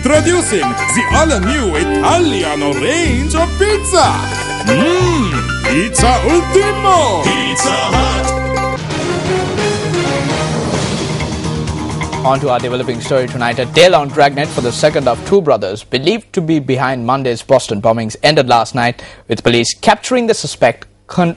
Introducing the all-new Italiano range of pizza. Pizza Ultimo. Pizza Hut. On to our developing story tonight. A day-long dragnet for the second of two brothers believed to be behind Monday's Boston bombings ended last night, with police capturing the suspect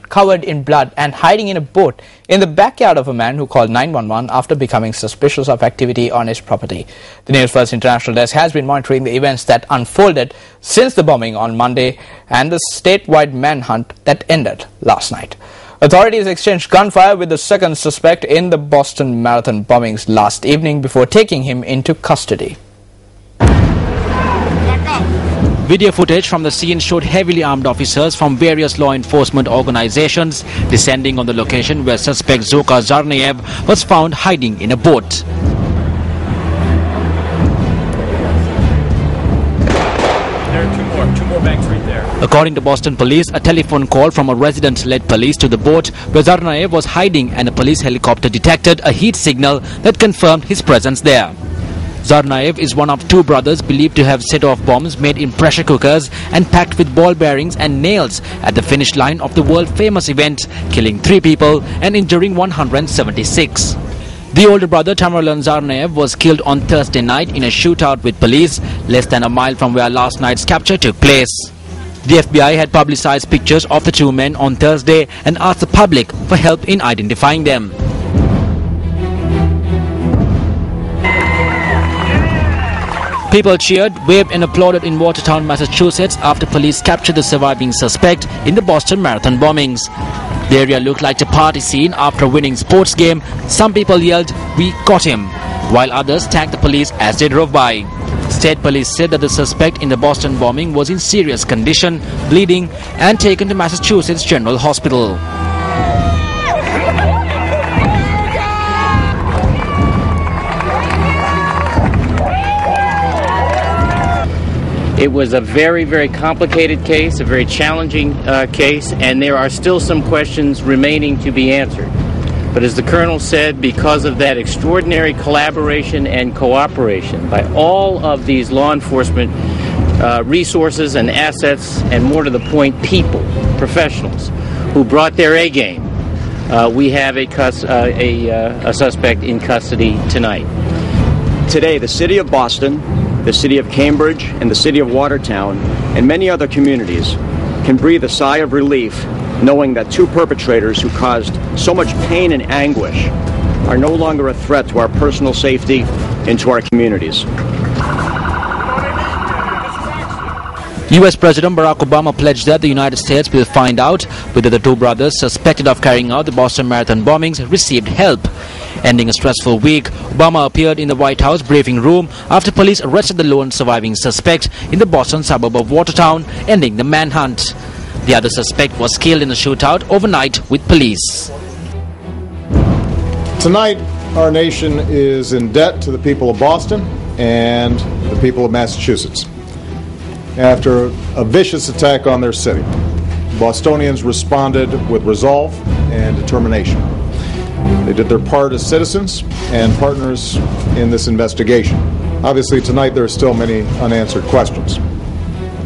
covered in blood and hiding in a boat in the backyard of a man who called 911 after becoming suspicious of activity on his property. The News First International Desk has been monitoring the events that unfolded since the bombing on Monday and the statewide manhunt that ended last night. Authorities exchanged gunfire with the second suspect in the Boston Marathon bombings last evening before taking him into custody. Video footage from the scene showed heavily armed officers from various law enforcement organizations descending on the location where suspect Dzhokhar Tsarnaev was found hiding in a boat. There are two more banks right there. According to Boston police, a telephone call from a resident led police to the boat where Tsarnaev was hiding, and a police helicopter detected a heat signal that confirmed his presence there. Tsarnaev is one of two brothers believed to have set off bombs made in pressure cookers and packed with ball bearings and nails at the finish line of the world-famous event, killing 3 people and injuring 176. The older brother, Tamerlan Tsarnaev, was killed on Thursday night in a shootout with police less than a mile from where last night's capture took place. The FBI had publicized pictures of the two men on Thursday and asked the public for help in identifying them. People cheered, waved and applauded in Watertown, Massachusetts after police captured the surviving suspect in the Boston Marathon bombings. The area looked like a party scene after a winning sports game. Some people yelled, "We got him," while others thanked the police as they drove by. State police said that the suspect in the Boston bombing was in serious condition, bleeding, and taken to Massachusetts General Hospital. It was a very, very complicated case, a very challenging case, and there are still some questions remaining to be answered. But as the Colonel said, because of that extraordinary collaboration and cooperation by all of these law enforcement resources and assets, and more to the point, people, professionals, who brought their A game, we have a suspect in custody tonight. Today, the City of Boston, the City of Cambridge, and the City of Watertown, and many other communities can breathe a sigh of relief knowing that two perpetrators who caused so much pain and anguish are no longer a threat to our personal safety and to our communities. U.S. President Barack Obama pledged that the United States will find out whether the two brothers suspected of carrying out the Boston Marathon bombings received help. Ending a stressful week, Obama appeared in the White House briefing room after police arrested the lone surviving suspect in the Boston suburb of Watertown, ending the manhunt. The other suspect was killed in a shootout overnight with police. Tonight, our nation is in debt to the people of Boston and the people of Massachusetts. After a vicious attack on their city, Bostonians responded with resolve and determination. They did their part as citizens and partners in this investigation. Obviously, tonight there are still many unanswered questions.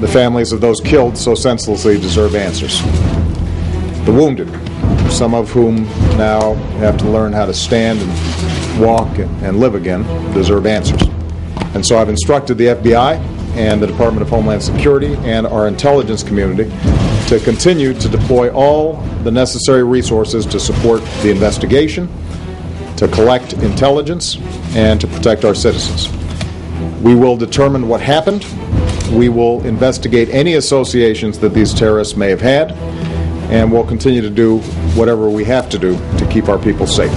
The families of those killed so senselessly deserve answers. The wounded, some of whom now have to learn how to stand and walk and live again, deserve answers. And so I've instructed the FBI and the Department of Homeland Security and our intelligence community to continue to deploy all the necessary resources to support the investigation, to collect intelligence, and to protect our citizens. We will determine what happened. We will investigate any associations that these terrorists may have had, and we'll continue to do whatever we have to do to keep our people safe.